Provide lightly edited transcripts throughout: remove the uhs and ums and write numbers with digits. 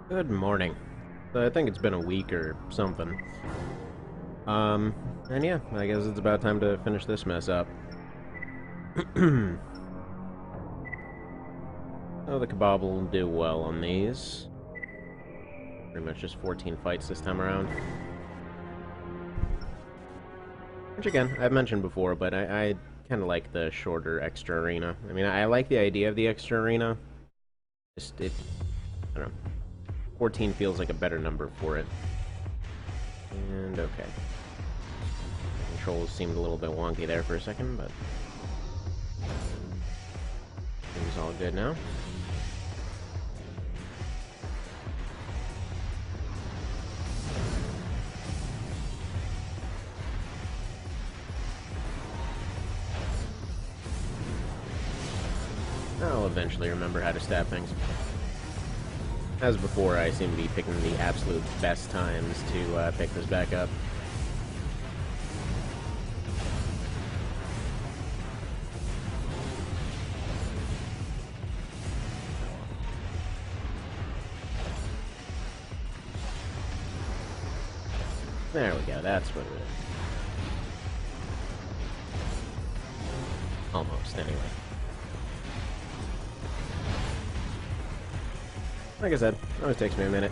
Good morning. So I think it's been a week or something. Um, and yeah, I guess it's about time to finish this mess up. Oh, the Kebab will do well on these. Pretty much just 14 fights this time around. Which again, I've mentioned before, but I kind of like the shorter extra arena. I mean, I like the idea of the extra arena. I don't know. 14 feels like a better number for it. And okay. Controls seemed a little bit wonky there for a second, but things all good now. I'll eventually remember how to stab things. As before, I seem to be picking the absolute best times to pick this back up. There we go, that's what it is. Almost, anyway. Like I said, it always takes me a minute.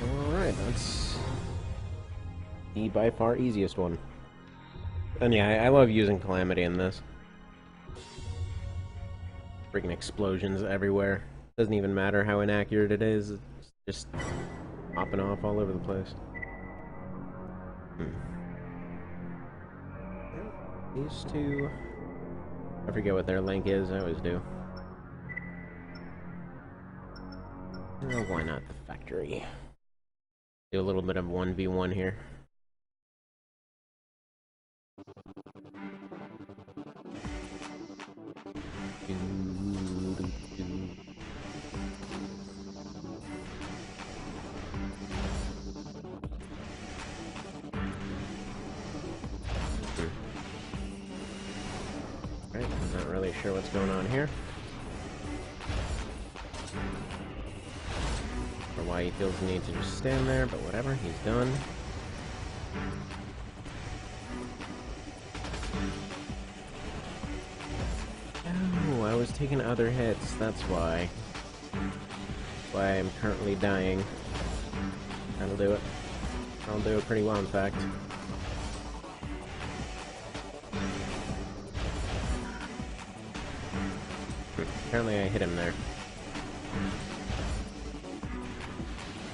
Alright, that's the by far easiest one. And yeah, I love using Calamity in this. Freaking explosions everywhere. Doesn't even matter how inaccurate it is, it's just popping off all over the place. These two... I forget what their link is, I always do. Oh, why not the factory? Do a little bit of 1v1 here. Alright, I'm not really sure what's going on here. Or why he feels the need to just stand there, but whatever, he's done. Oh, I was taking other hits, that's why. That's why I'm currently dying. That'll do it. I'll do it pretty well, in fact. Apparently I hit him there.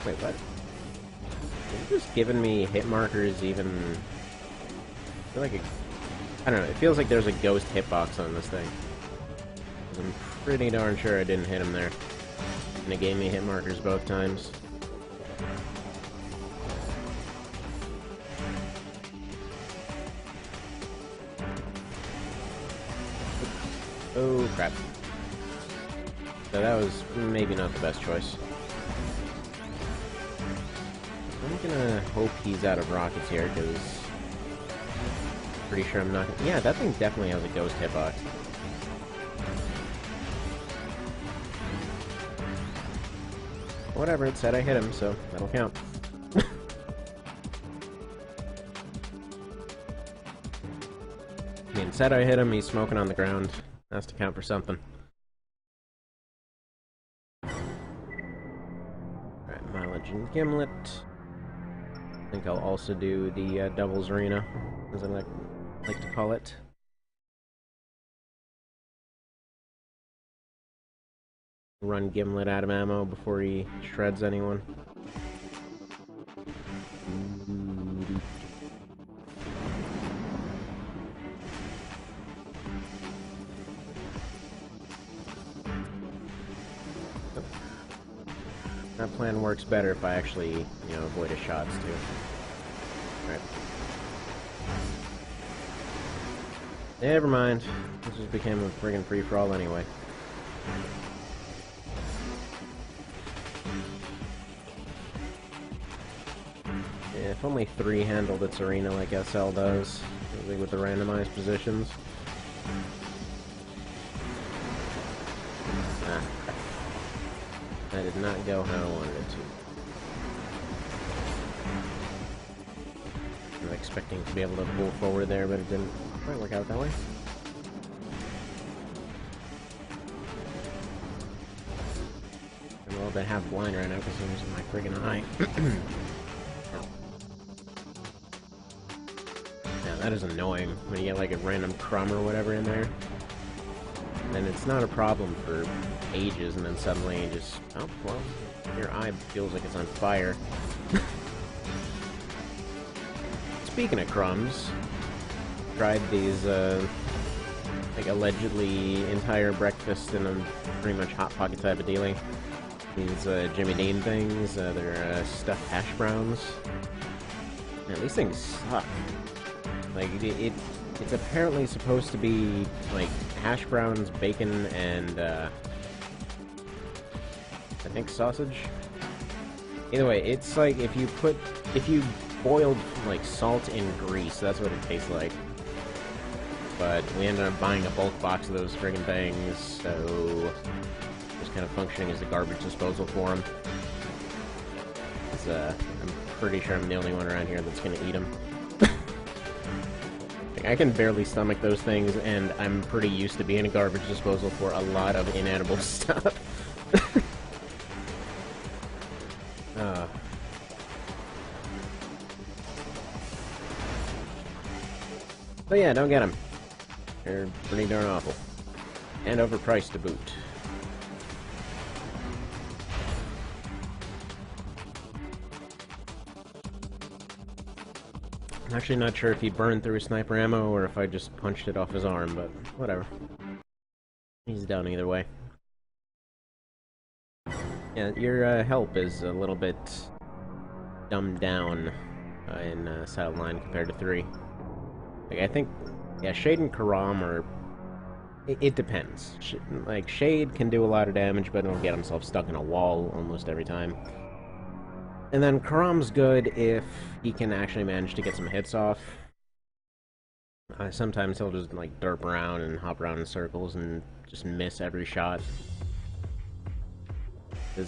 Wait, what? Is it just giving me hit markers even... I feel like I don't know, it feels like there's a ghost hitbox on this thing. I'm pretty darn sure I didn't hit him there. And it gave me hit markers both times. Oh, crap. So that was maybe not the best choice. I'm gonna hope he's out of rockets here, because... pretty sure I'm not gonna... Yeah, that thing definitely has a ghost hitbox. Whatever, it said I hit him, so that'll count. I mean, it said I hit him, he's smoking on the ground. Has to count for something. Alright, Mileage and Gimlet. I think I'll also do the Devil's Arena, as I like to call it. Run Gimlet out of ammo before he shreds anyone. That plan works better if I actually, you know, avoid his shots too. Alright. Never mind. This just became a friggin' free-for-all anyway. if only 3 handled its arena like SL does, with the randomized positions. Ah. That did not go how I wanted it to. I was expecting to be able to pull forward there, but it didn't quite work out that way. I'm a little bit half blind right now because I'm using my friggin' eye. Yeah, that is annoying when you get like a random crumb or whatever in there. And it's not a problem for ages, and then suddenly you just, oh, well, your eye feels like it's on fire. Speaking of crumbs, tried these, like, allegedly entire breakfast in a pretty much Hot Pocket type of dealing. These, Jimmy Dean things, they're, stuffed hash browns. Man, these things suck. Like, it's apparently supposed to be, like, hash browns, bacon, and, I think sausage? Either way, it's like if you boiled, like, salt in grease, that's what it tastes like. But we ended up buying a bulk box of those friggin' things, so just kind of functioning as a garbage disposal for them. I'm pretty sure I'm the only one around here that's gonna eat them. I can barely stomach those things, and I'm pretty used to being a garbage disposal for a lot of inedible stuff. But yeah, don't get them. They're pretty darn awful. And overpriced to boot. I'm actually not sure if he burned through his sniper ammo or if I just punched it off his arm, but whatever. He's down either way. Yeah, your help is a little bit dumbed down in Saddle 9 compared to 3. Like, I think, yeah, Shade and Karam are... It depends. Like, Shade can do a lot of damage, but he'll get himself stuck in a wall almost every time. And then Karam's good if he can actually manage to get some hits off. Sometimes he'll just, like, derp around and hop around in circles and just miss every shot.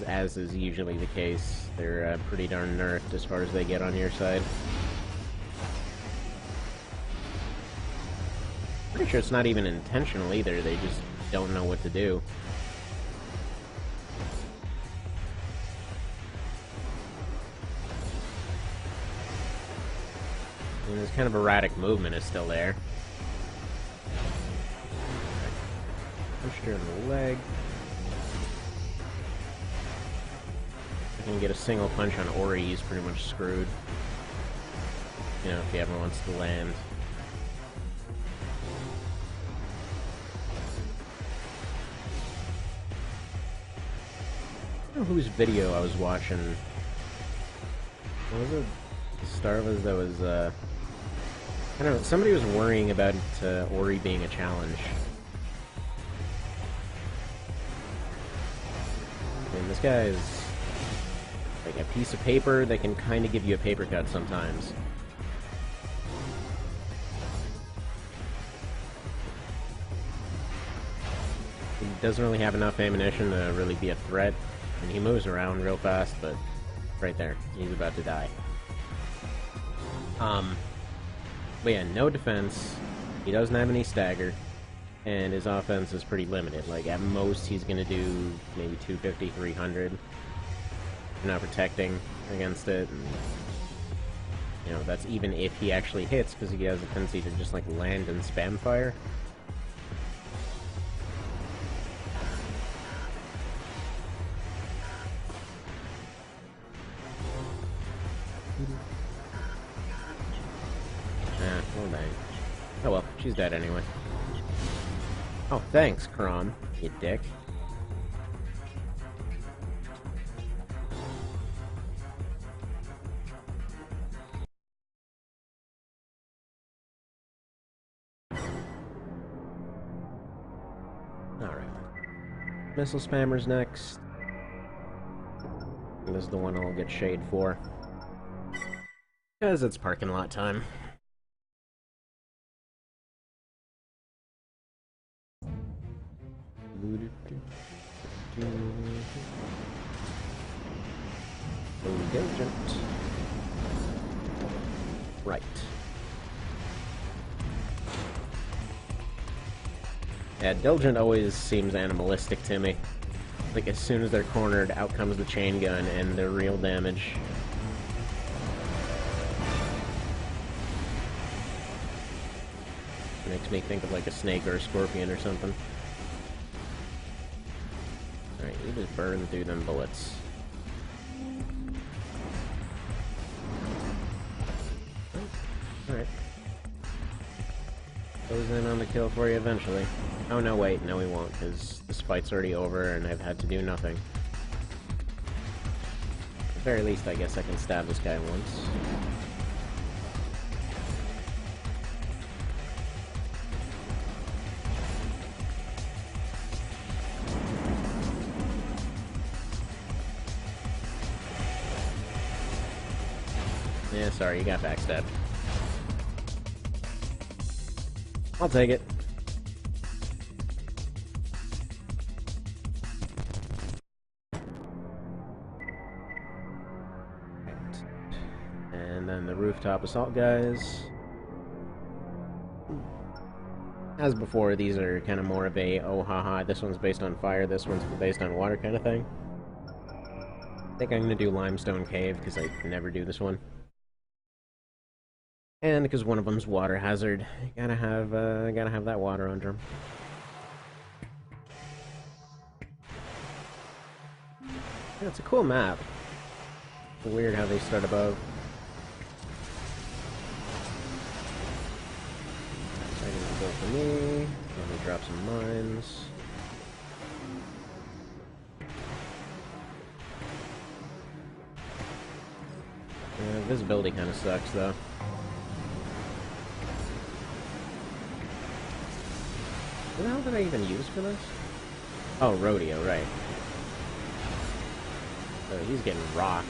As is usually the case, they're pretty darn nerfed as far as they get on your side. Pretty sure it's not even intentional either, they just don't know what to do. And this kind of erratic movement is still there. Punched her in the leg. If I can get a single punch on Ori, he's pretty much screwed. You know, if he ever wants to land. I don't know whose video I was watching. What was it? Starva's that was, I don't know, somebody was worrying about Ori being a challenge. I mean, this guy is like a piece of paper that can kind of give you a paper cut sometimes. He doesn't really have enough ammunition to really be a threat, and he moves around real fast, but right there, he's about to die. But yeah, no defense, he doesn't have any stagger, and his offense is pretty limited. Like, at most, he's gonna do maybe 250, 300. You're not protecting against it, and, you know, that's even if he actually hits, because he has a tendency to just, like, land and spam fire. Oh dang. Oh well, she's dead anyway. Oh, thanks, Kron, you dick. Alright. Missile Spammer's next. This is the one I'll get shade for. Because it's parking lot time. Diligent. Right. Yeah, Diligent always seems animalistic to me. Like, as soon as they're cornered, out comes the chain gun and their real damage. Makes me think of, like, a snake or a scorpion or something. Alright, you just burn through them bullets. Alright. Goes in on the kill for you eventually. Oh, no, wait. No, we won't, because this fight's already over and I've had to do nothing. At the very least, I guess I can stab this guy once. Yeah, sorry, you got backstabbed. I'll take it. And then the rooftop assault guys. As before, these are kind of more of a, oh haha, this one's based on fire, this one's based on water kind of thing. I think I'm gonna do Limestone Cave, because I never do this one. And because one of them's water hazard. Gotta have that water under them. Yeah, it's a cool map. It's weird how they start above. Second go for me. Let me drop some mines. Visibility kind of sucks, though. What the hell did I even use for this? Oh, rodeo, right. So he's getting rocked.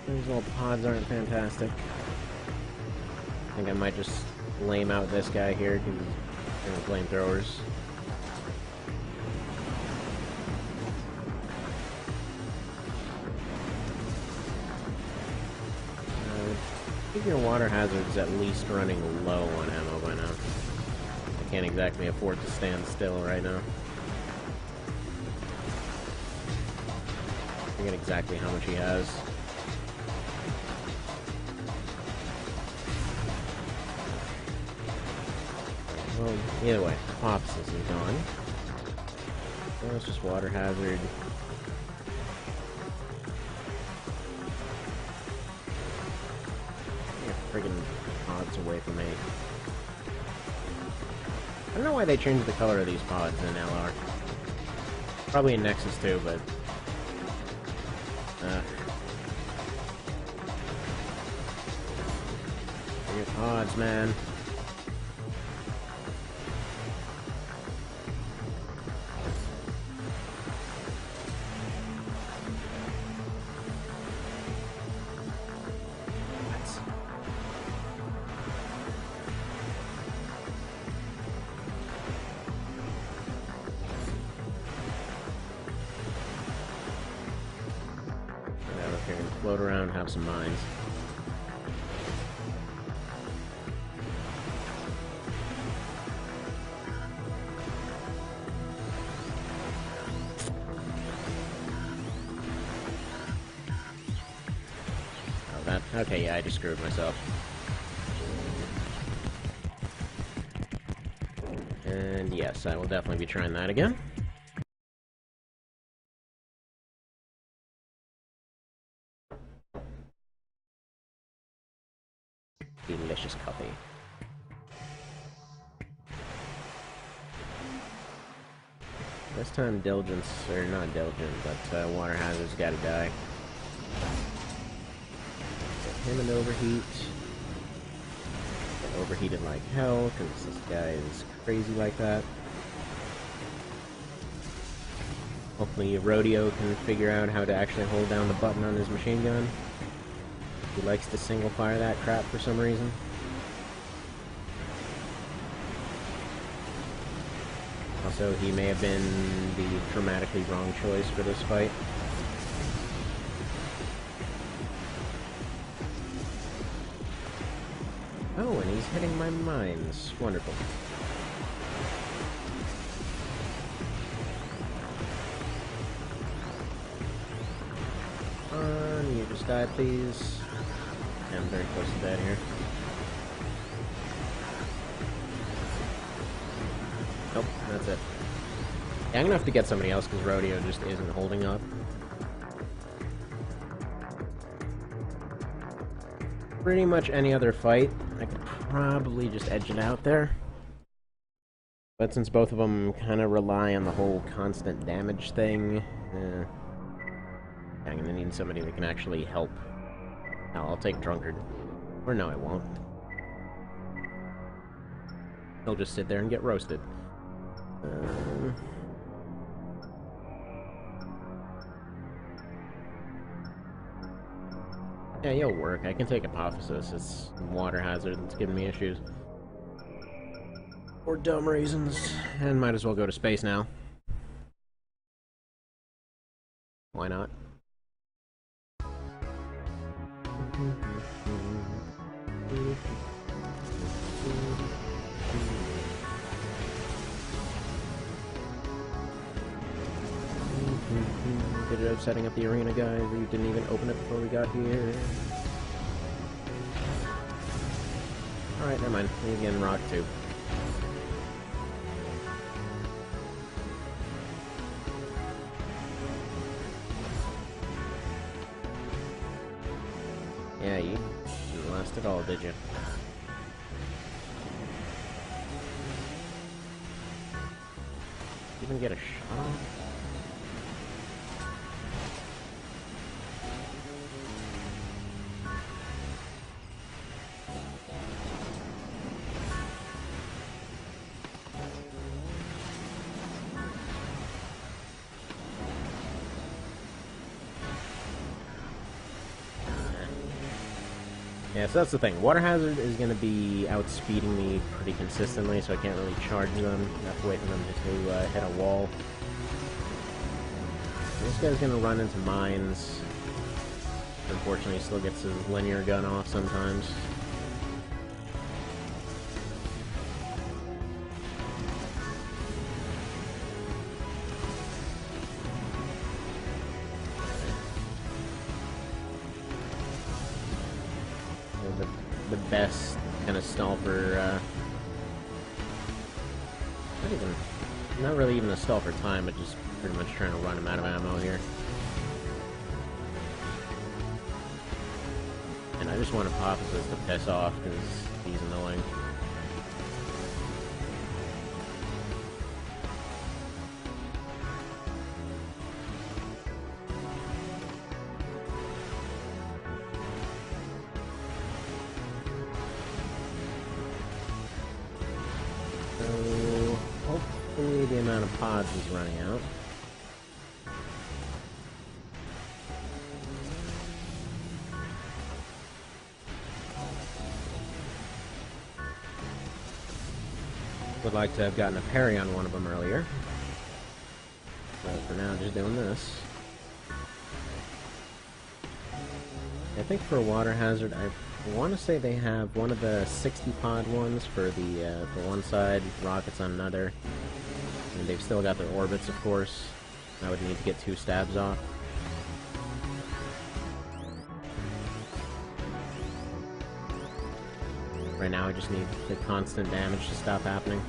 These little pods aren't fantastic. I think I might just lame out this guy here because he's flamethrowers. I think your water hazard's at least running low on ammo by now. I can't exactly afford to stand still right now. I forget exactly how much he has. Well, either way, Pops is gone. Well, it's just water hazard. Friggin' pods away from me. I don't know why they changed the color of these pods in LR. Probably in Nexus too, but... Your pods, man. Float around, have some mines. Oh, that... Okay, yeah, I just screwed myself. And yes, I will definitely be trying that again. Delicious coffee. This time Diligence, or not Diligent, but Water Hazard's gotta die. Him and Overheat. overheated like hell, because this guy is crazy like that. Hopefully Rodeo can figure out how to actually hold down the button on his machine gun. He likes to single fire that crap for some reason. Also, he may have been the dramatically wrong choice for this fight. Oh, and he's hitting my mines. Wonderful. You just die, please. Yeah, I'm very close to dead here. Nope, that's it. Yeah, I'm gonna have to get somebody else because Rodeo just isn't holding up. Pretty much any other fight, I could probably just edge it out there. But since both of them kind of rely on the whole constant damage thing, I'm gonna need somebody that can actually help. Now, I'll take Drunkard. Or no, I won't. He'll just sit there and get roasted. Yeah, you'll work. I can take Apophysis. It's water hazard that's giving me issues. For dumb reasons. And might as well go to space now. Why not? Good job setting up the arena, guys. We didn't even open it before we got here. Alright, never mind. He's getting rocked too. Yeah, you didn't last at all, did you? Even get a shot off? Yeah, so that's the thing. Water Hazard is going to be outspeeding me pretty consistently, so I can't really charge them. I have to wait for them to hit a wall. This guy's going to run into mines. Unfortunately, he still gets his linear gun off sometimes. The best kind of stall for, not really even a stall for time, but just pretty much trying to run him out of ammo here. And I just want Apophysis to piss off, because he's annoying. Hopefully the amount of pods is running out. Would like to have gotten a parry on one of them earlier. But for now, just doing this. I think for a Water Hazard, I want to say they have one of the 60 pod ones for the one side, rockets on another. And they've still got their orbits, of course. I would need to get 2 stabs off. Right now I just need the constant damage to stop happening.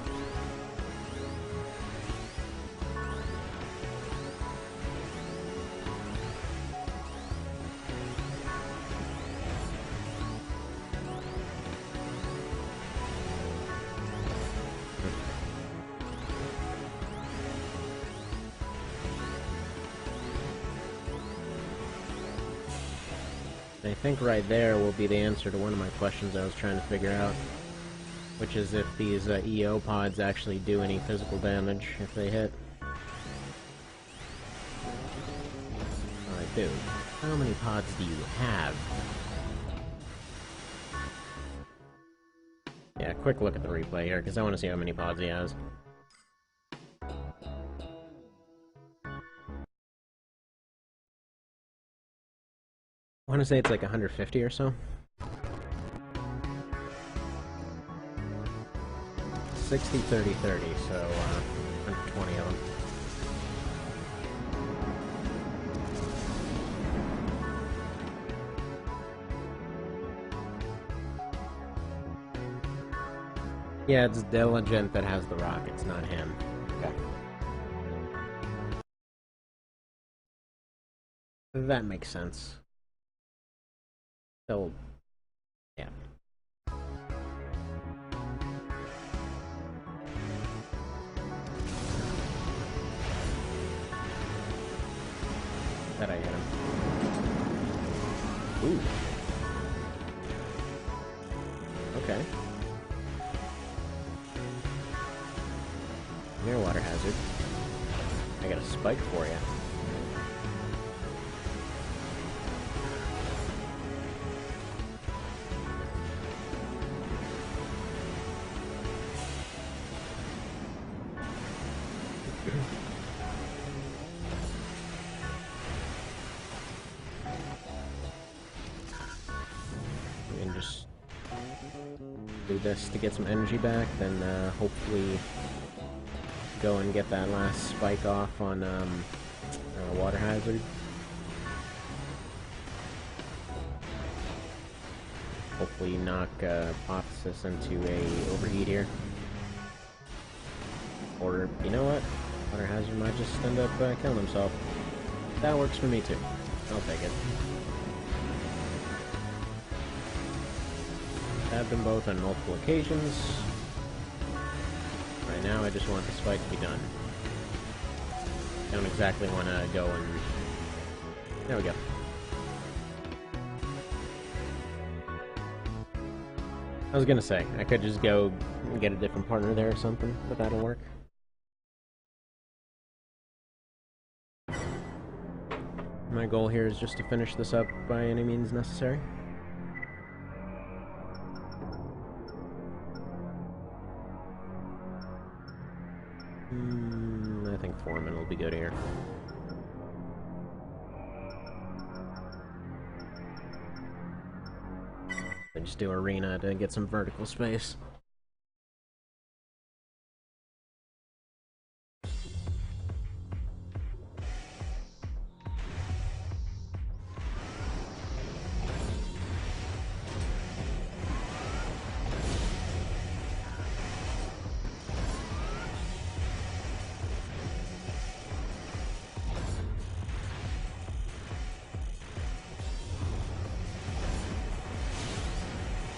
I think right there will be the answer to one of my questions I was trying to figure out. Which is if these EO pods actually do any physical damage if they hit. Alright, dude. How many pods do you have? Yeah, quick look at the replay here, because I want to see how many pods he has. I want to say it's like 150 or so. 60, 30, 30, so 120 of them. Yeah, it's Diligent that has the rockets, not him. Okay. That makes sense. So, yeah. That I hit him. Ooh. Okay. Near water hazard. I got a spike for you. And just do this to get some energy back, then hopefully go and get that last spike off on water hazard. Hopefully knock Apotheosis into a overheat here. Or, you know what? Water hazard might just end up killing himself. That works for me too. I'll take it. Stabbed them both on multiple occasions. Right now I just want the spike to be done. Don't exactly want to go and... There we go. I was gonna say, I could just go and get a different partner there or something, but that'll work. My goal here is just to finish this up by any means necessary. I think Foreman will be good here. Then just do Arena to get some vertical space.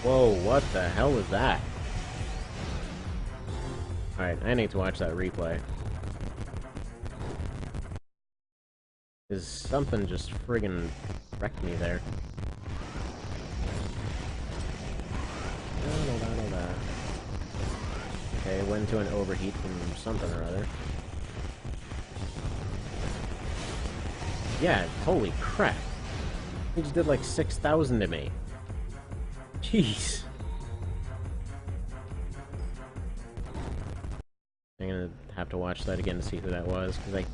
Whoa, what the hell was that? Alright, I need to watch that replay. Because something just friggin' wrecked me there. Okay, went into an overheat from something or other. Yeah, holy crap. He just did like 6,000 to me. Jeez. I'm gonna have to watch that again to see who that was, because I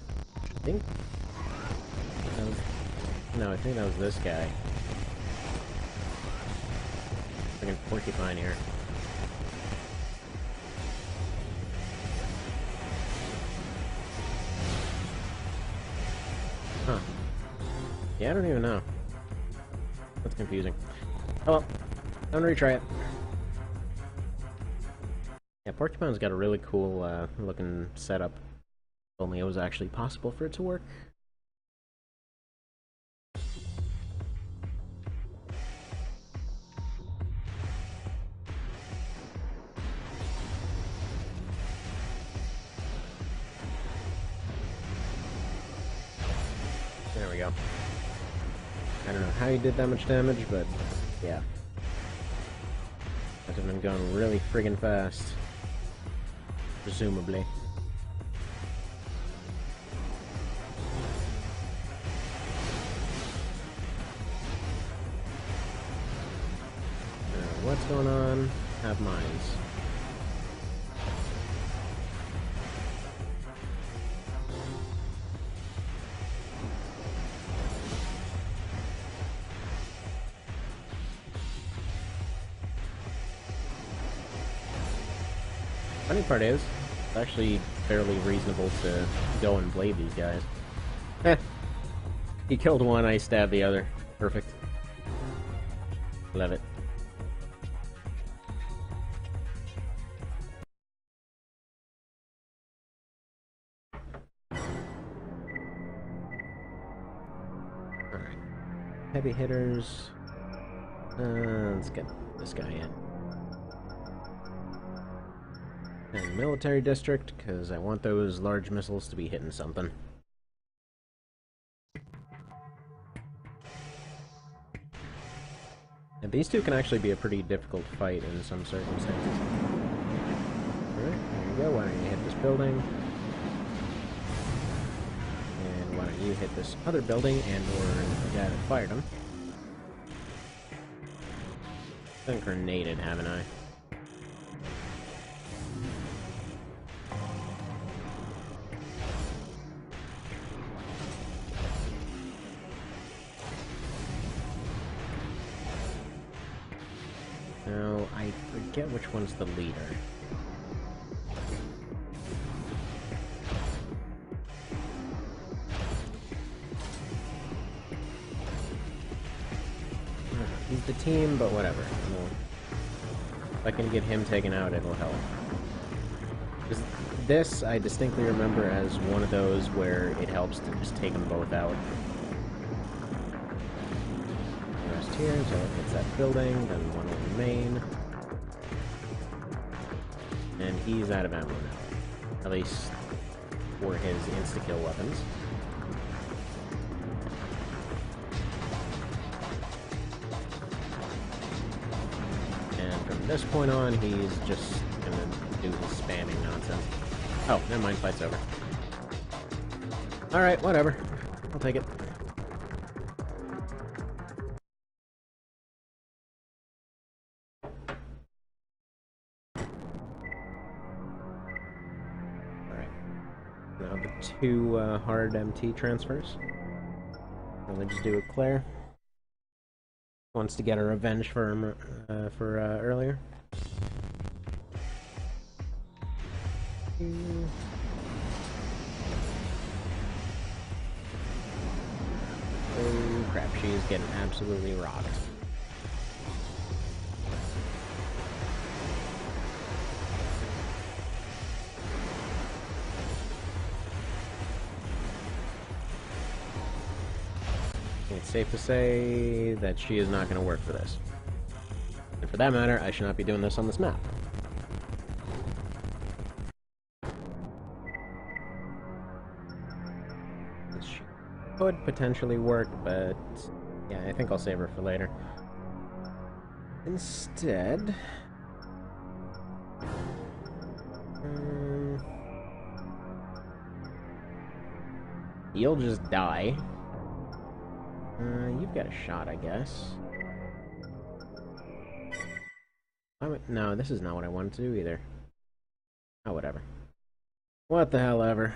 think... that was... No, I think that was this guy. Friggin' porcupine here. Huh. Yeah, I don't even know. That's confusing. Oh well. I'm gonna retry it. Yeah, Porcupine's got a really cool looking setup. If only it was actually possible for it to work. There we go. I don't know how he did that much damage, but yeah. Must have been going really friggin' fast. Presumably. What's going on? Have mines. Funny part is, it's actually fairly reasonable to go and blade these guys. Heh. He killed one, I stabbed the other. Perfect. Love it. Alright. Heavy hitters. Let's get this guy in. And military district, because I want those large missiles to be hitting something. And these two can actually be a pretty difficult fight in some circumstances. Alright, there you go. Why don't you hit this building? And why don't you hit this other building and or the guy that fired him? I've been grenaded, haven't I? No, I forget which one's the leader. He's the team, but whatever. If I can get him taken out, it'll help. This, I distinctly remember as one of those where it helps to just take them both out. Rest here until it hits that building, then one will remain. And he's out of ammo now. At least for his insta-kill weapons. From this point on, he's just gonna do his spamming nonsense. Oh, never mind, fight's over. Alright, whatever. I'll take it. Alright. Now the two hard MT transfers. Let me just do it Claire. Wants to get a revenge for earlier. Oh crap, she is getting absolutely rocked. It's safe to say that she is not going to work for this. And for that matter, I should not be doing this on this map. She could potentially work, but yeah, I think I'll save her for later. Instead... you'll just die. You've got a shot, I guess. No, this is not what I wanted to do either. Oh, whatever. What the hell ever.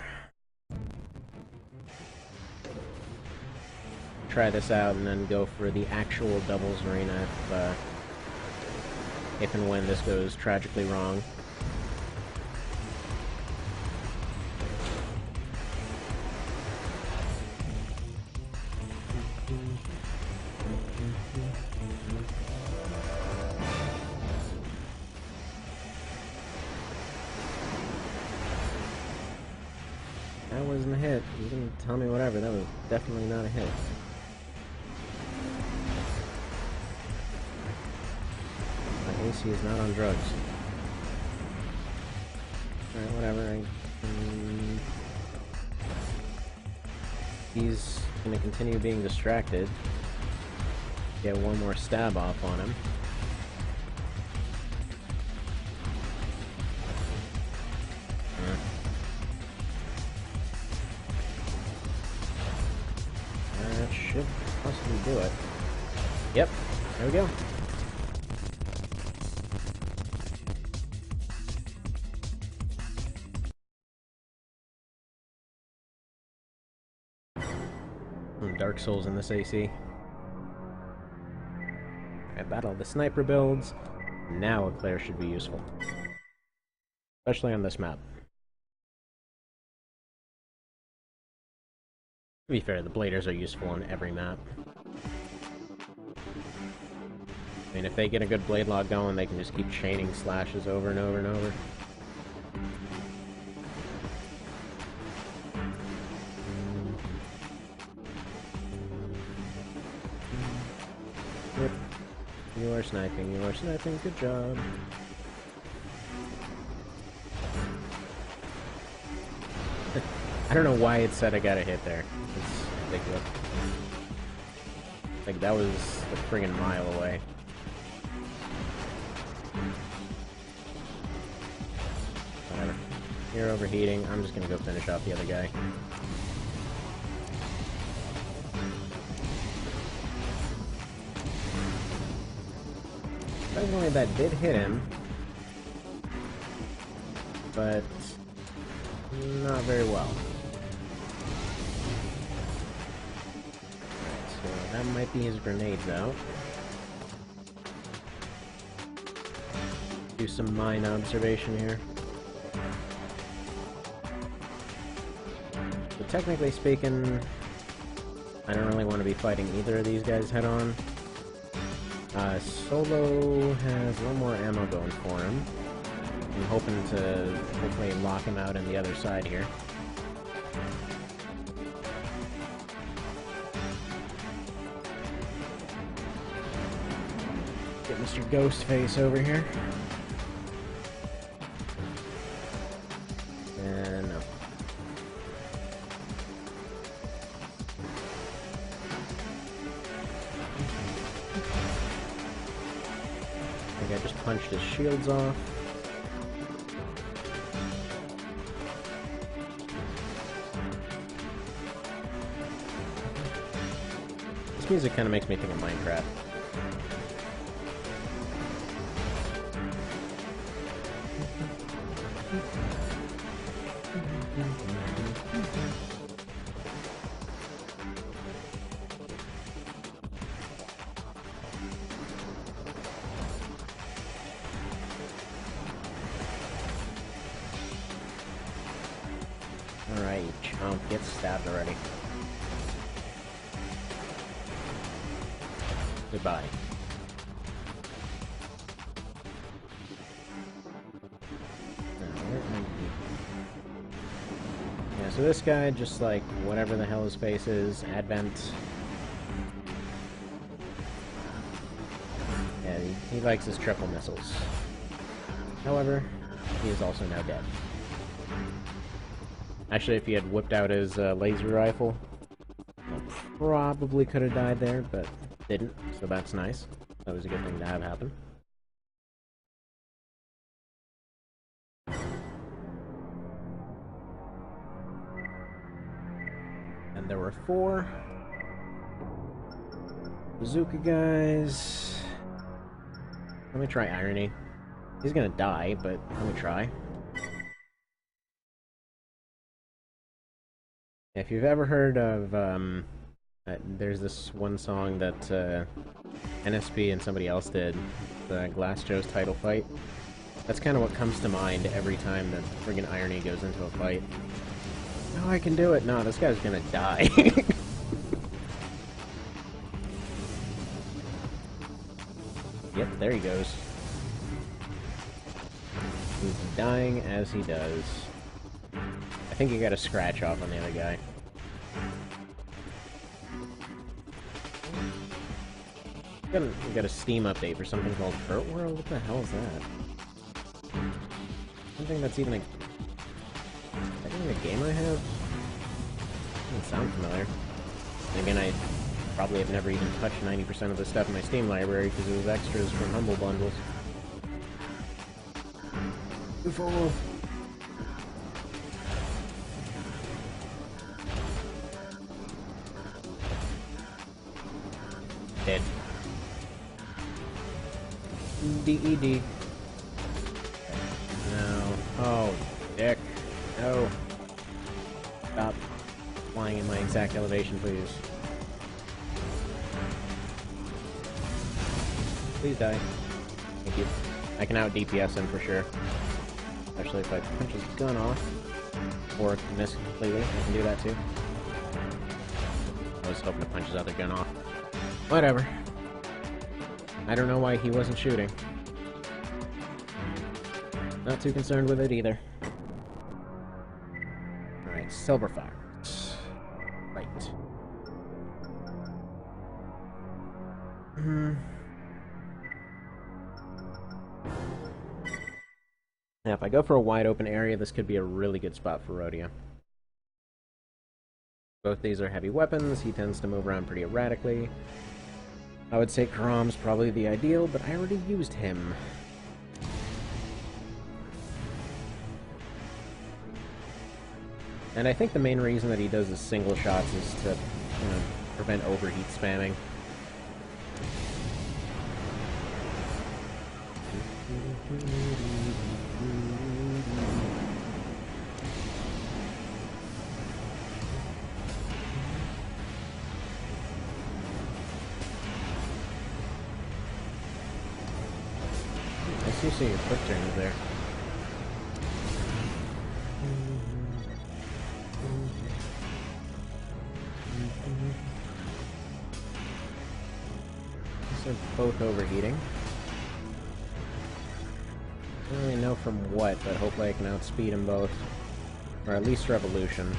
Try this out and then go for the actual doubles arena if and when this goes tragically wrong. That wasn't a hit. You can tell me whatever, that was definitely not a hit. My AC is not on drugs. Alright, whatever. He's gonna continue being distracted. Get one more stab off on him. do it. Yep, there we go. Dark Souls in this AC. I battled the sniper builds. Now a Claire should be useful. Especially on this map. To be fair, the bladers are useful on every map. I mean, if they get a good blade lock going, they can just keep chaining slashes over and over and over. Yep. You are sniping, good job. I don't know why it said I got a hit there. It's ridiculous. Like, that was a friggin' mile away. Whatever. You're overheating. I'm just gonna go finish off the other guy. Surprisingly, that did hit him. But not very well. So that might be his grenades out. Do some mine observation here. So technically speaking, I don't really want to be fighting either of these guys head on. Solo has a little more ammo going for him. I'm hoping to hopefully lock him out on the other side here. Get Mr. Ghostface over here. And no. I think I just punched his shields off. This music kind of makes me think of Minecraft. Alright, you chomp, get stabbed already. Goodbye. Yeah, so this guy, just like whatever the hell his face is, Advent. Yeah, he likes his triple missiles. However, he is also now dead. Actually, if he had whipped out his laser rifle, probably could have died there, but didn't, so that's nice. That was a good thing to have happen. And there were 4 bazooka guys. Let me try irony. He's gonna die, but let me try. If you've ever heard of, there's this one song that NSP and somebody else did, the Glass Joe's title fight. That's kind of what comes to mind every time that friggin' irony goes into a fight. No, I can do it. No, this guy's gonna die. Yep, there he goes. He's dying as he does. I think he got a scratch off on the other guy. We got a Steam update for something called Hurt World? What the hell is that? Something that's even a... Is that even a game I have? Doesn't sound familiar. And again, I probably have never even touched 90% of the stuff in my Steam library because it was extras from Humble Bundles. Beautiful. Dead. DED. No. Oh, dick. No. Stop flying in my exact elevation, please. Please die. Thank you. I can out DPS him for sure. Especially if I punch his gun off. Or miss completely. I can do that too. I was hoping to punch his other gun off. Whatever. I don't know why he wasn't shooting. Not too concerned with it either. Alright, Silver Fox. Right. Now, if I go for a wide open area, this could be a really good spot for Rodeo. Both these are heavy weapons. He tends to move around pretty erratically. I would say Karam's probably the ideal, but I already used him. And I think the main reason that he does his single shots is to, you know, prevent overheat spamming. I see your quick turns there. These are both overheating. I don't really know from what, but hopefully I can outspeed them both. Or at least Revolution.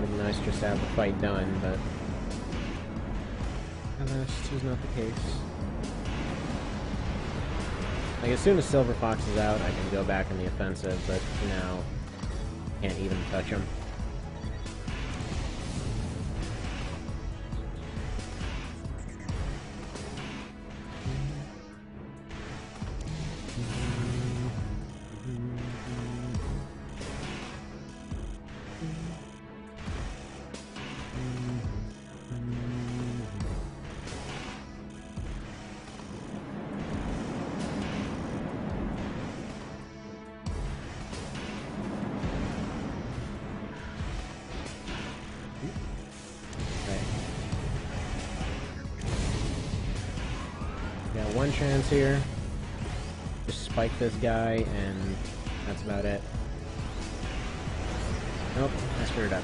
Would be nice just to have the fight done, but alas, this is not the case. Like, as soon as Silver Fox is out, I can go back in the offensive, but for now, can't even touch him. One chance here. Just spike this guy, and that's about it. Nope, I screwed up.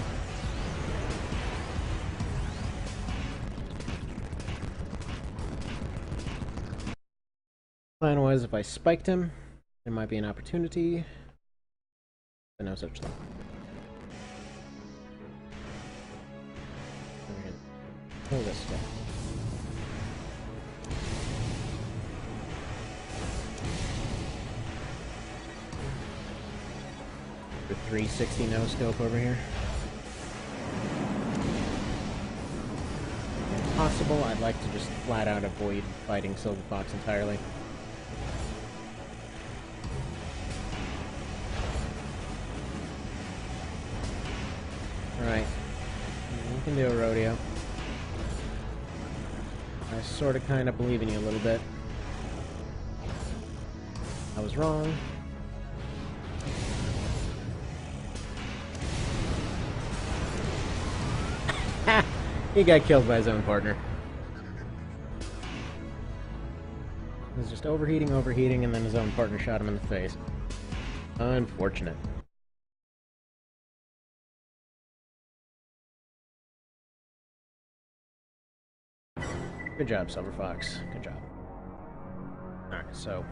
Plan was if I spiked him, there might be an opportunity, but no such thing. We're gonna kill this guy. The 360 no scope over here. If possible, I'd like to just flat out avoid fighting Silver Fox entirely. Alright. You can do a Rodeo. I sort of kind of believe in you a little bit. I was wrong. He got killed by his own partner. He was just overheating, and then his own partner shot him in the face. Unfortunate. Good job, Silver Fox. Good job. Alright, so...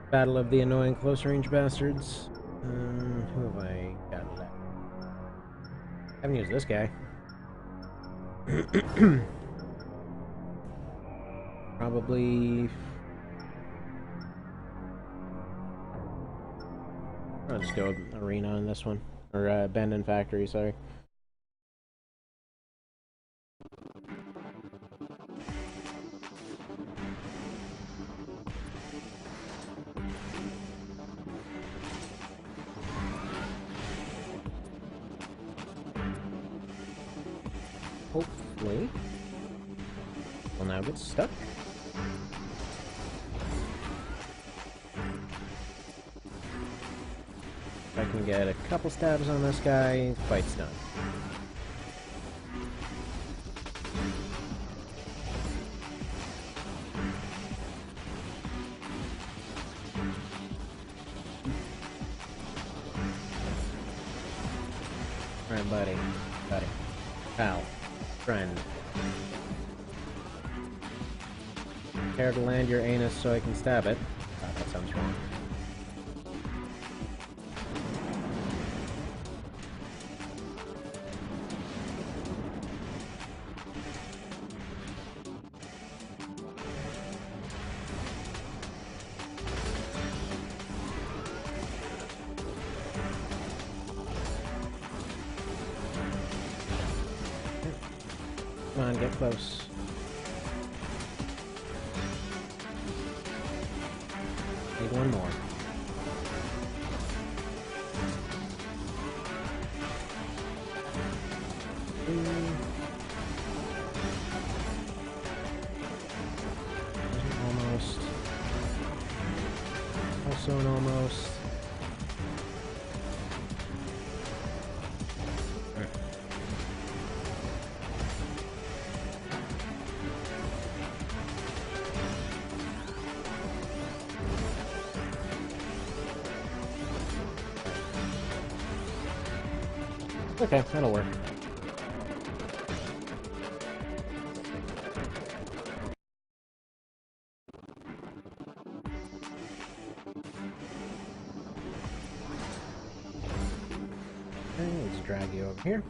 Battle of the annoying close-range bastards. Who have I got left? I haven't used this guy. Probably... I'll just go Arena on this one. Or, Abandoned Factory, sorry. hopefully will now get stuck. If I can get a couple stabs on this guy, fight's done. Alright, buddy. Buddy. Pal. Friend. Care to land your anus so I can stab it? Oh, that sounds wrong. Come on, get close. Need one more. Almost. Also an almost. Okay, that'll work. Okay, let's drag you over here.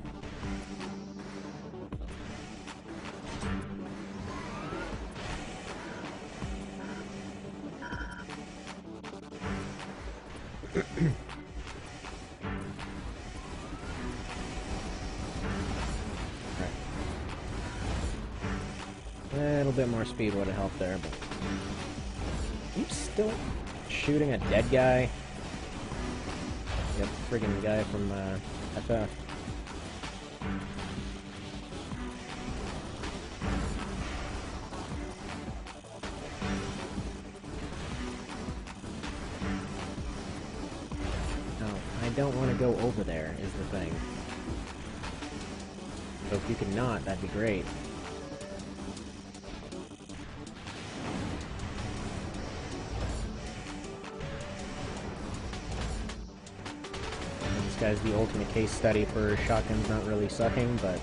A little bit more speed would have helped there, but... You still shooting a dead guy? Yep, friggin' guy from, FF. No, I don't want to go over there, is the thing. So if you could not, that'd be great. This guy's the ultimate case study for shotguns not really sucking, but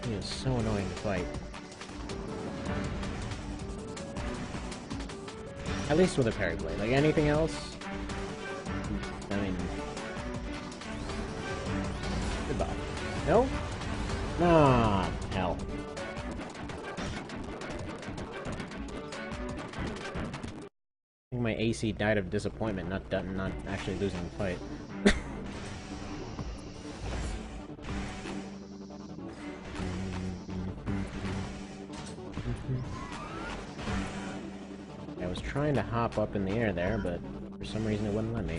he is so annoying to fight. At least with a parry blade. Like anything else, I mean, goodbye. No? Ah, hell. I think my AC died of disappointment, not actually losing the fight. I was trying to hop up in the air there, but for some reason it wouldn't let me.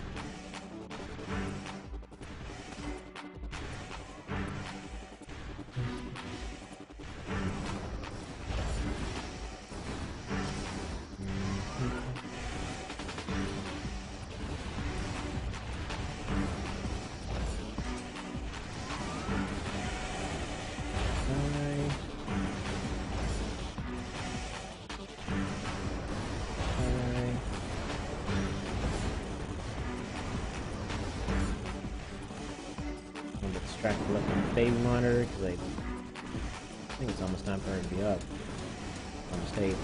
Distracted looking at the baby monitor because I think it's almost time for her to be up. Almost 8.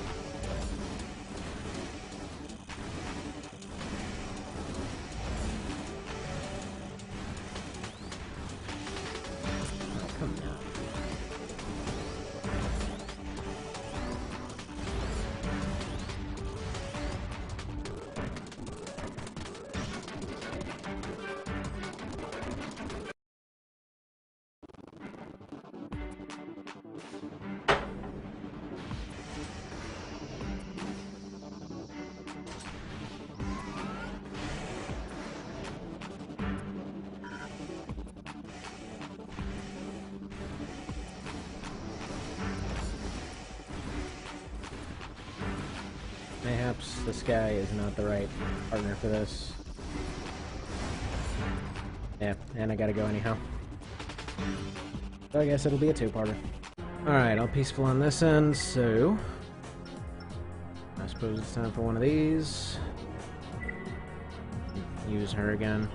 Oh, come now. this guy is not the right partner for this. Yeah, and I gotta go anyhow. So I guess it'll be a two-parter. Alright, all peaceful on this end, so... I suppose it's time for one of these. Use her again.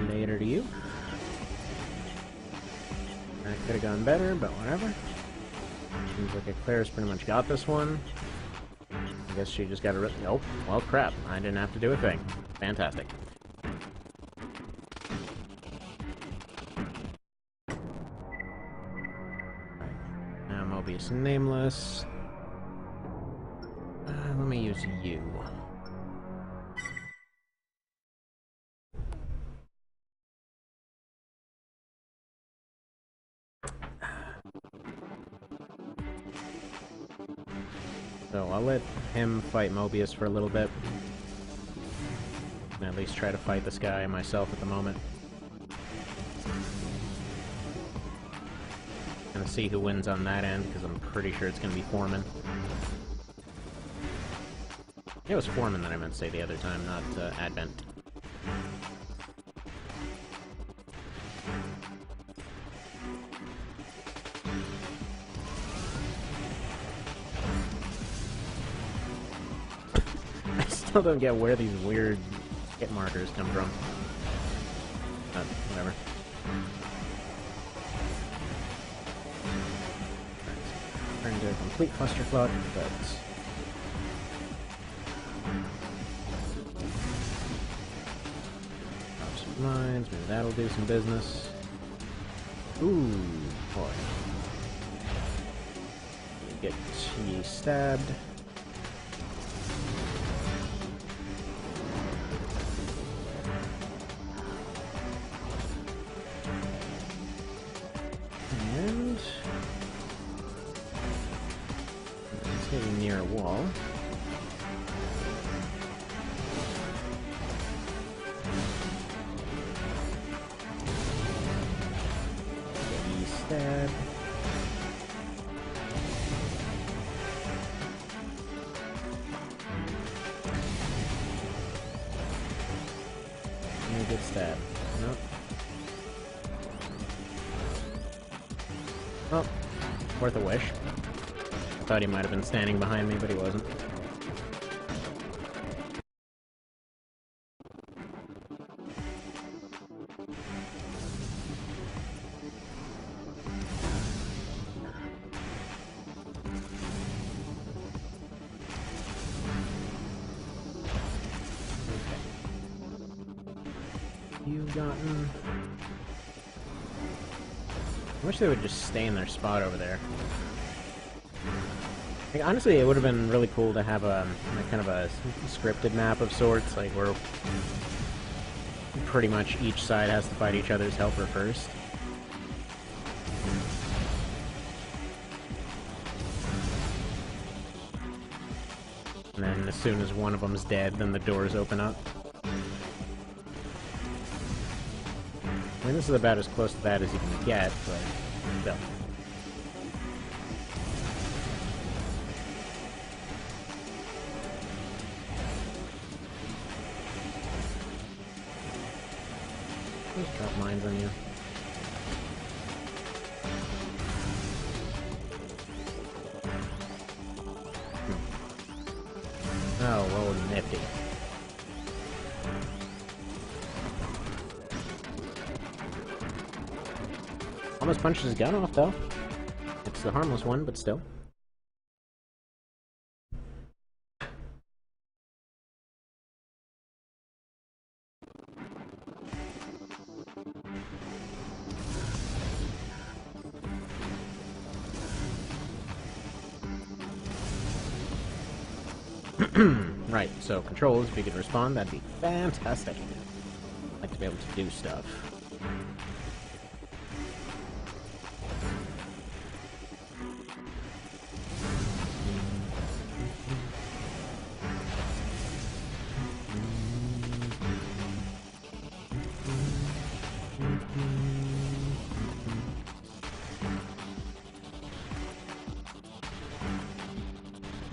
Later to you. That could have gone better, but whatever. Seems like Claire's pretty much got this one. I guess she just got a nope. Well, crap. I didn't have to do a thing. Fantastic. Now Mobius nameless. Let me use you. So I'll let him fight Mobius for a little bit. And at least try to fight this guy myself at the moment. Gonna see who wins on that end, because I'm pretty sure it's gonna be Foreman. It was Foreman that I meant to say the other time, not Advent. I still don't get where these weird hit markers come from. But whatever. Turn into a complete clusterfuck, but... Mines, maybe that'll do some business. Ooh, boy. Get ye stabbed. And it's getting near a wall. Stab. And a good stab. Nope. Oh, worth a wish. I thought he might have been standing behind me, but he wasn't. You've gotten... I wish they would just stay in their spot over there. Like, honestly, it would have been really cool to have a kind of a scripted map of sorts, like where pretty much each side has to fight each other's helper first. And then as soon as one of them's dead, then the doors open up. I mean, this is about as close to that as you can get, but still. Just drop mines on you. Oh, well, nifty. Almost punched his gun off, though. It's the harmless one, but still. Right, so controls, if you could respond, that'd be fantastic. I'd like to be able to do stuff.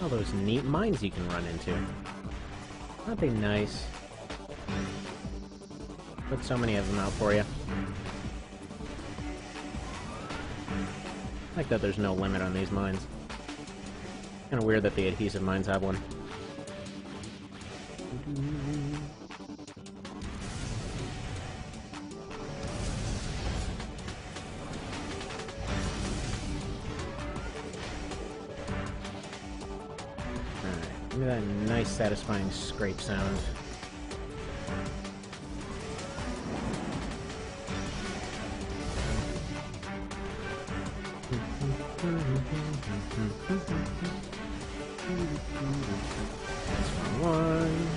All those neat mines you can run into. Aren't they nice? Put so many of them out for you. I like that there's no limit on these mines. Kinda weird that the adhesive mines have one. Alright, give me that nice satisfying scrape sound. That's one.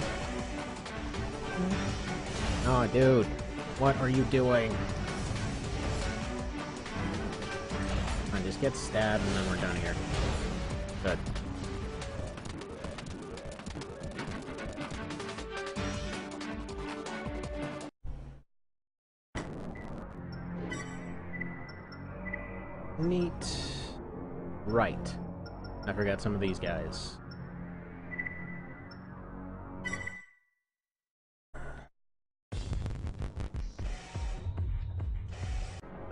Oh, dude. What are you doing? Come on, just get stabbed and then we're done here. Good. Neat. Right. I forgot some of these guys.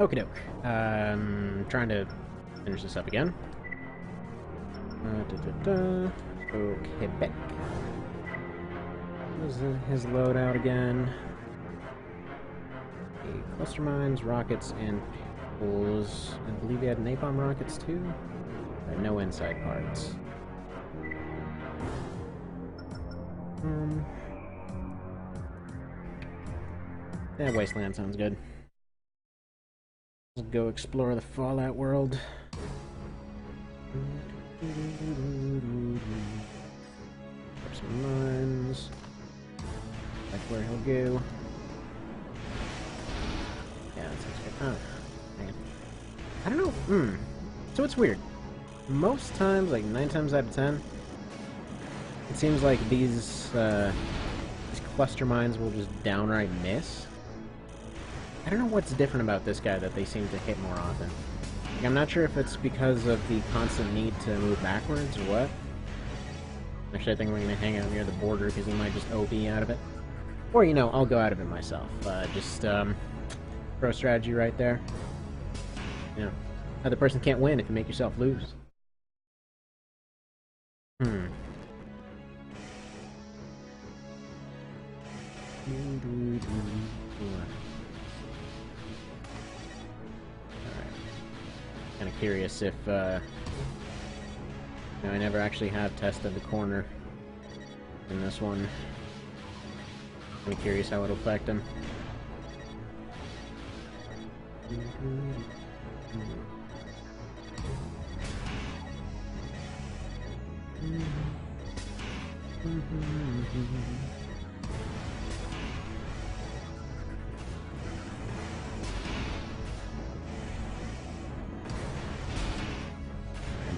Okie doke. Trying to finish this up again. Okay, Beck. This is his loadout again. Okay, cluster mines, rockets, and pistols. I believe he had napalm rockets too. No inside parts. Yeah, Wasteland sounds good. Let's go explore the Fallout world. Grab some mines. Like where he'll go. Yeah, that sounds good. Oh, man. I don't know. So it's weird. Most times, like 9 times out of 10, it seems like these cluster mines will just downright miss. I don't know what's different about this guy that they seem to hit more often. Like, I'm not sure if it's because of the constant need to move backwards or what. Actually, I think we're going to hang out near the border because he might just OP out of it. Or, you know, I'll go out of it myself. Just pro strategy right there. You know, other person can't win if you make yourself lose. Alright. Kind of curious if, you know, I never actually have tested the corner in this one. I'm curious how it'll affect him.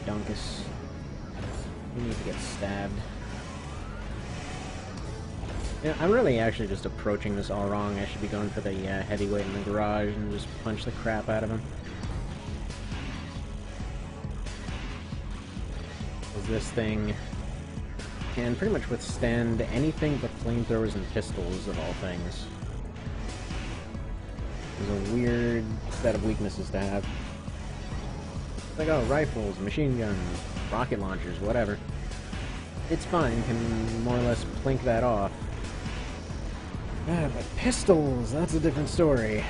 Dunkus. You need to get stabbed. Yeah, I'm really actually just approaching this all wrong. I should be going for the heavyweight in the garage and just punch the crap out of him. Because this thing can pretty much withstand anything but flamethrowers and pistols, of all things. It's a weird set of weaknesses to have. It's like, oh, rifles, machine guns, rocket launchers, whatever. It's fine, can more or less plink that off. Ah, but pistols, that's a different story.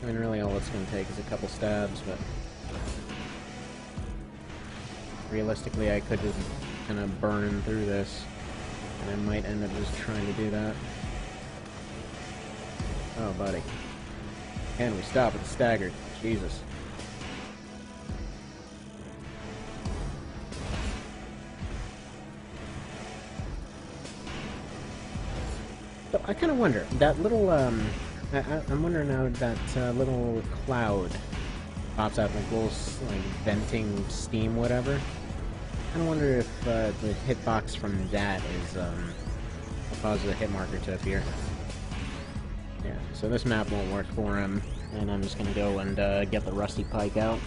I mean, really all it's going to take is a couple stabs, but realistically I could just kind of burn through this, and I might end up just trying to do that. Oh, buddy. Can we stop at the staggered? Jesus. So I kind of wonder, that little, I'm wondering now that little cloud pops out, like little, like, venting steam, whatever. I kind of wonder if the hitbox from that is what causes a hit marker to appear. Yeah, so this map won't work for him, and I'm just gonna go and get the rusty pike out.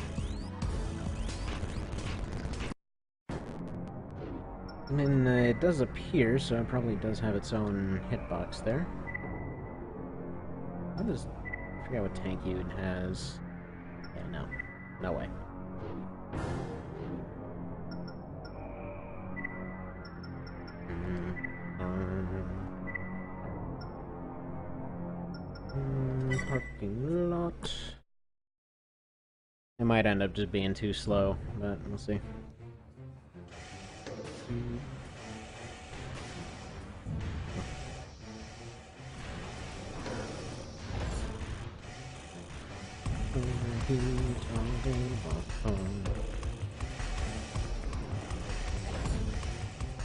I mean, it does appear, so it probably does have its own hitbox there. I forget what tank Unit has. Yeah, no. No way. Parking lot. It might end up just being too slow, but we'll see.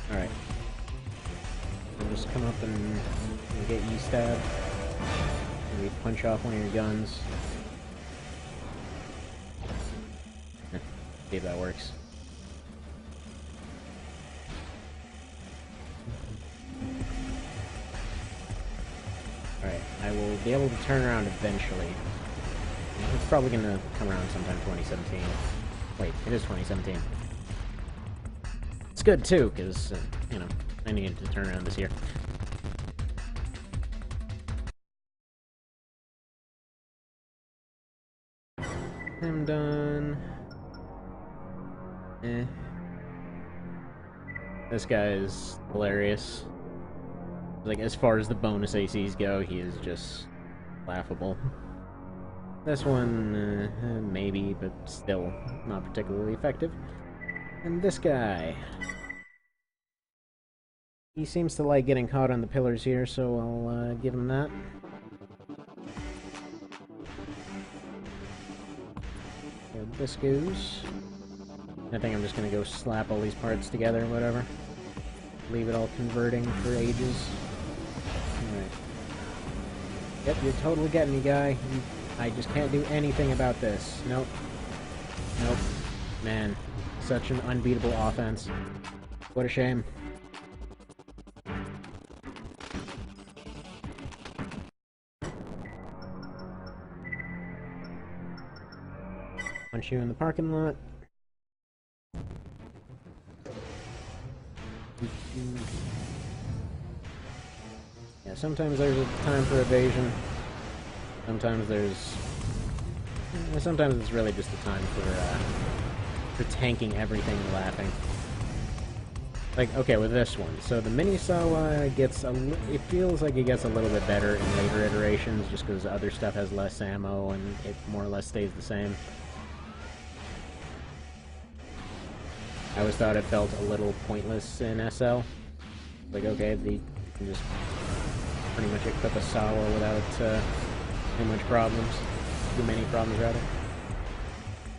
Alright. Just come up and get you stabbed. Maybe punch off one of your guns. See if that works. Alright, I will be able to turn around eventually. It's probably gonna come around sometime 2017. Wait, it is 2017. It's good too, because, you know, I needed to turn around this year. I'm done. This guy is hilarious. Like, as far as the bonus ACs go, he is just laughable. This one, maybe, but still not particularly effective. And this guy. He seems to like getting caught on the pillars here, so I'll give him that. There this goes. I think I'm just gonna go slap all these parts together or whatever. Leave it all converting for ages. Alright. Yep, you're totally getting me, guy. I just can't do anything about this. Nope. Nope. Man, such an unbeatable offense. What a shame. Punch you in the parking lot. Yeah, sometimes there's a time for evasion. Sometimes it's really just a time for tanking everything and laughing. Like, okay, with this one. So the Mini-Sawa gets it feels like it gets a little bit better in later iterations, just because other stuff has less ammo and it more or less stays the same. I always thought it felt a little pointless in SL. Like, okay, you can just pretty much equip a Sawa without too many problems, rather.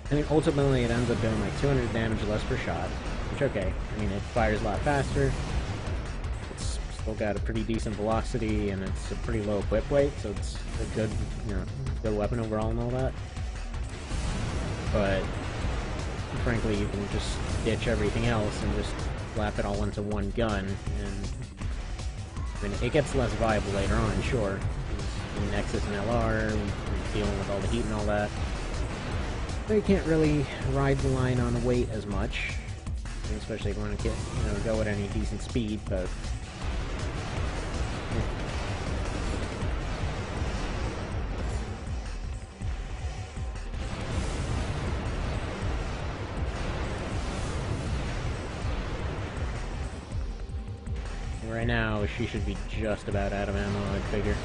I think ultimately it ends up doing like 200 damage less per shot, which, okay, I mean, it fires a lot faster, it's still got a pretty decent velocity, and it's a pretty low equip weight, so it's a good, you know, good weapon overall and all that. But frankly, you can just ditch everything else and just slap it all into one gun, and I mean, it gets less viable later on, sure. In Nexus and LR, dealing with all the heat and all that. But you can't really ride the line on weight as much, especially if you want to go at any decent speed, but right now, she should be just about out of ammo, I'd figure.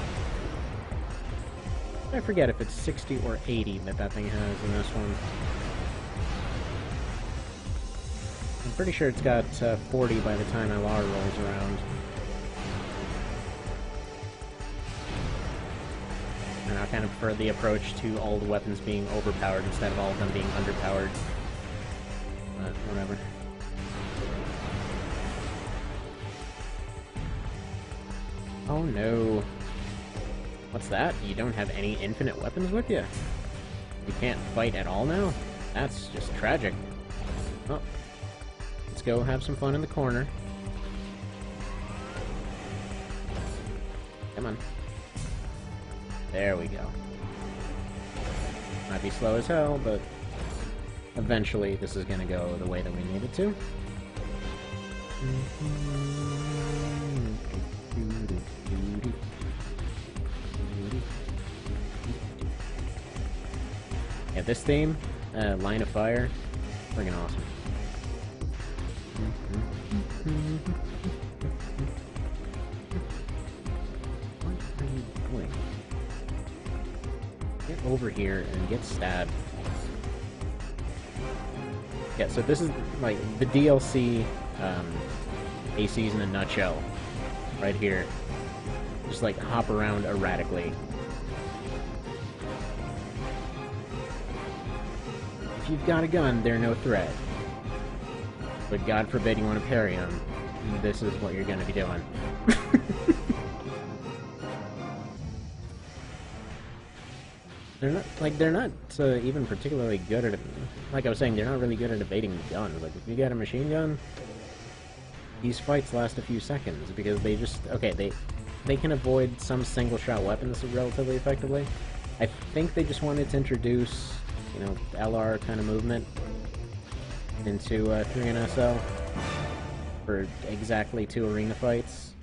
I forget if it's 60 or 80 that thing has in this one. I'm pretty sure it's got 40 by the time LR rolls around. And I kind of prefer the approach to all the weapons being overpowered instead of all of them being underpowered. But whatever. Oh no. What's that? You don't have any infinite weapons with you? You can't fight at all now? That's just tragic. Oh. Let's go have some fun in the corner. Come on. There we go. Might be slow as hell, but eventually this is gonna go the way that we need it to. Yeah, this theme, Line of Fire, friggin' awesome. What are you doing? Get over here and get stabbed. Yeah, so this is, like, the DLC, ACs in a nutshell. Right here. Just, like, hop around erratically. If you've got a gun, they're no threat. But God forbid you want to parry them, this is what you're gonna be doing. They're not even particularly good at, like I was saying, they're not really good at evading guns. Like, if you got a machine gun, these fights last a few seconds, because they just, okay, they can avoid some single-shot weapons relatively effectively. I think they just wanted to introduce, you know, LR kind of movement into 3 and SL for exactly 2 arena fights.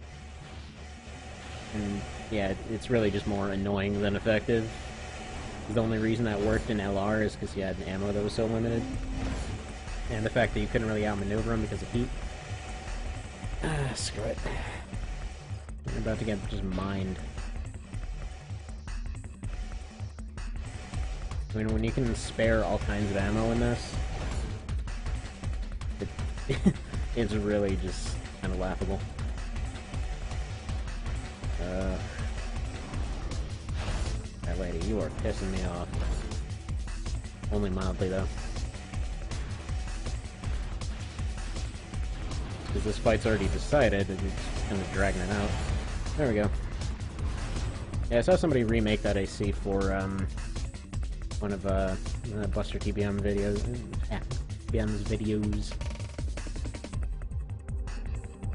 And yeah, it's really just more annoying than effective. The only reason that worked in LR is because you had an ammo that was so limited. And the fact that you couldn't really outmaneuver them because of heat. Ah, screw it. I'm about to get just mined. I mean, when you can spare all kinds of ammo in this, it's really just kind of laughable. That lady, you are pissing me off. Only mildly, though. Because this fight's already decided, and it's kind of dragging it out. There we go. Yeah, I saw somebody remake that AC for, one of, Buster TBM videos. TBM's videos.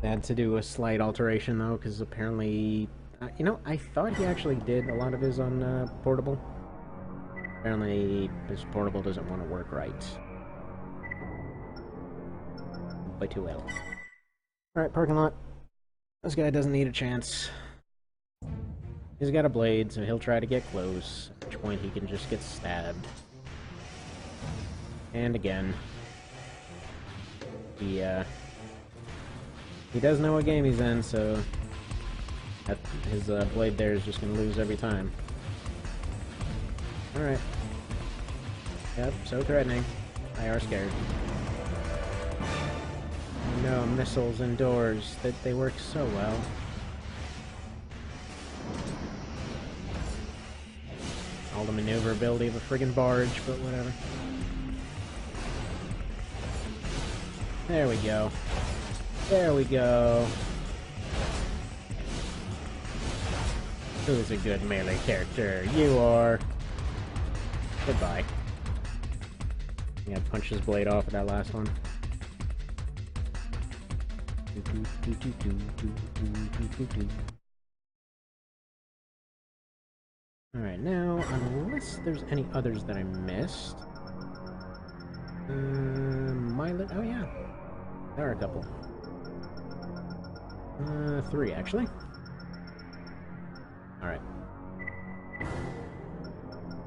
They had to do a slight alteration, though, because apparently... you know, I thought he actually did a lot of his on, portable. Apparently, his portable doesn't want to work right. Play too well. Alright, parking lot. This guy doesn't need a chance. He's got a blade, so he'll try to get close, at which point he can just get stabbed. And again. He does know what game he's in, so his blade there is just going to lose every time. Alright. Yep, so threatening. I are scared. No, missiles indoors, they work so well. All the maneuverability of a friggin' barge, but whatever. There we go. There we go. Who's a good melee character? You are. Goodbye. Yeah, punch his blade off with that last one. Alright, now, unless there's any others that I missed... oh yeah. There are a couple. 3, actually. Alright.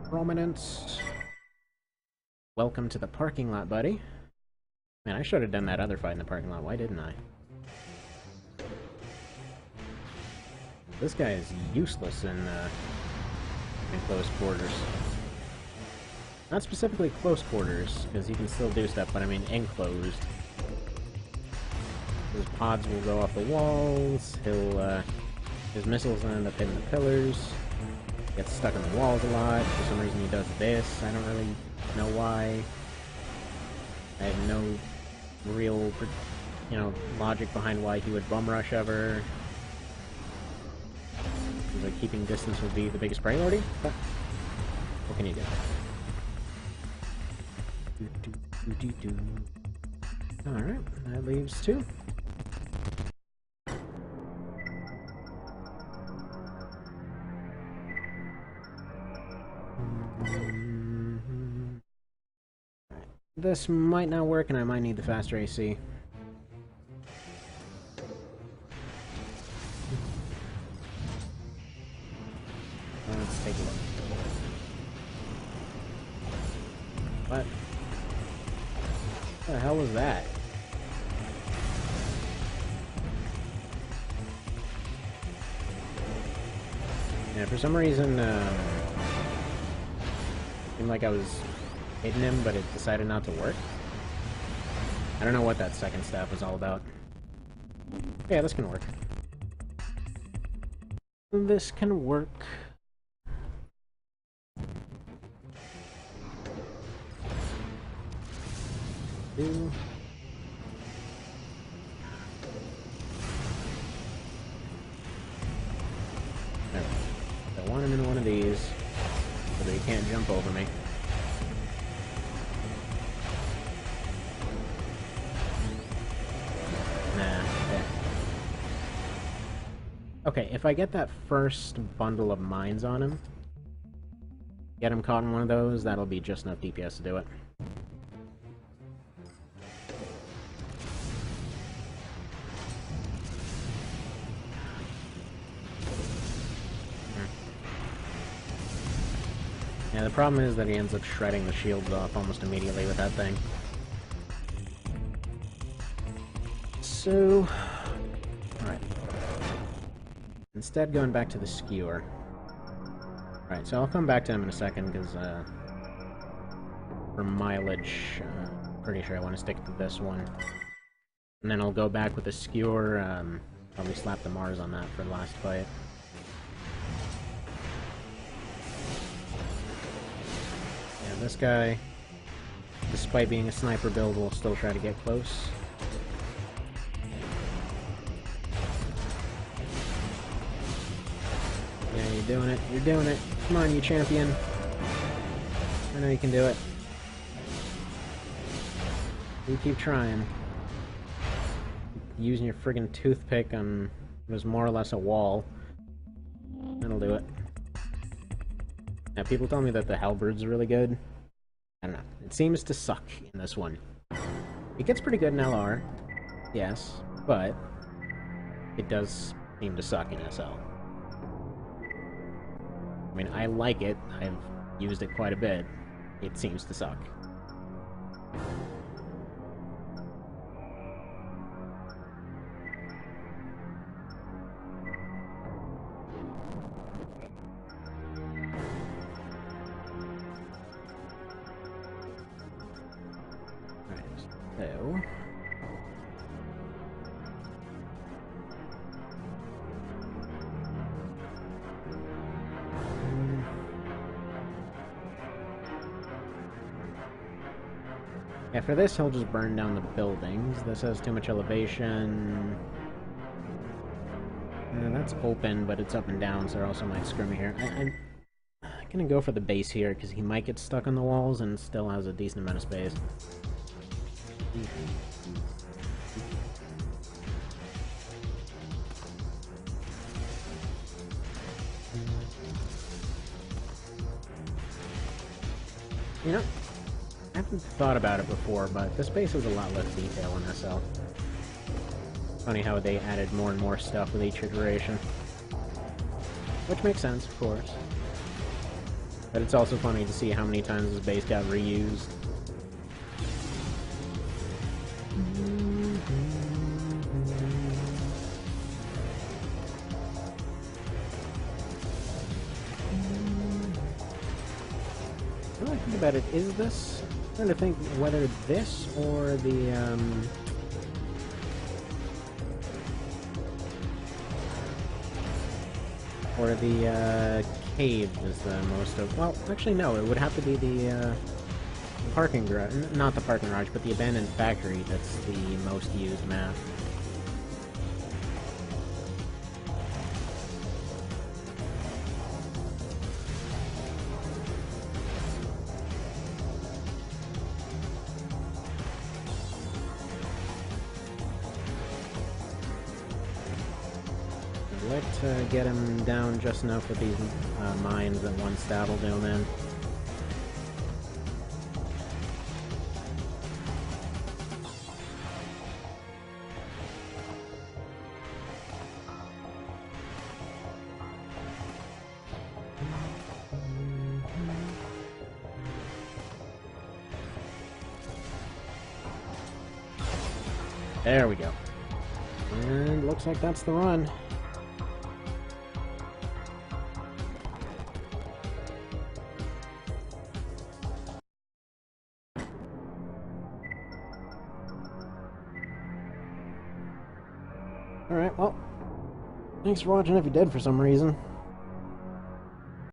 Prominence. Welcome to the parking lot, buddy. Man, I should have done that other fight in the parking lot. Why didn't I? This guy is useless in close quarters. Not specifically close quarters, because he can still do stuff, but I mean enclosed. His pods will go off the walls, his missiles will end up hitting the pillars, gets stuck in the walls a lot. For some reason he does this, I don't really know why. I have no real, you know, logic behind why he would bum rush ever. Seems like keeping distance would be the biggest priority, but what can you do? Alright, that leaves 2. This might not work, and I might need the faster AC. take a look. What? What the hell was that? Yeah, for some reason, seemed like I was hitting him, but it decided not to work. I don't know what that second staff was all about. Yeah, this can work. This can work. Two. There. I want him in one of these, so that he can't jump over me. Okay, if I get that first bundle of mines on him, get him caught in one of those, that'll be just enough DPS to do it. Yeah, the problem is that he ends up shredding the shields off almost immediately with that thing. So... Alright. Instead, going back to the skewer. Alright, so I'll come back to him in a second, because, for mileage, pretty sure I want to stick to this one. And then I'll go back with the skewer, probably slap the Mars on that for the last fight. Yeah, this guy, despite being a sniper build, will still try to get close. Yeah, you're doing it. You're doing it. Come on, you champion. I know you can do it. You keep trying. Using your friggin' toothpick on what was more or less a wall. That'll do it. Now, people tell me that the halberd's really good. I don't know. It seems to suck in this one. It gets pretty good in LR, yes, but it does seem to suck in SL. I mean, I like it. I've used it quite a bit. It seems to suck. Alright, so... Yeah, for this, he'll just burn down the buildings. This has too much elevation. That's open, but it's up and down, so it also might screw me here. I'm gonna go for the base here, because he might get stuck on the walls and still has a decent amount of space. You know, I haven't thought about it before, but this base has a lot less detail in SL. Funny how they added more and more stuff with each iteration. Which makes sense, of course. But it's also funny to see how many times this base got reused. When I think about it, is this... I'm trying to think whether this or the, or the, cave is the most of... Well, actually, no, it would have to be the parking garage. Not the parking garage, but the abandoned factory that's the most used map. Let's get him down just enough with these mines that one stab will do him in. There we go. And looks like that's the run. Alright, well, thanks for watching if you did for some reason.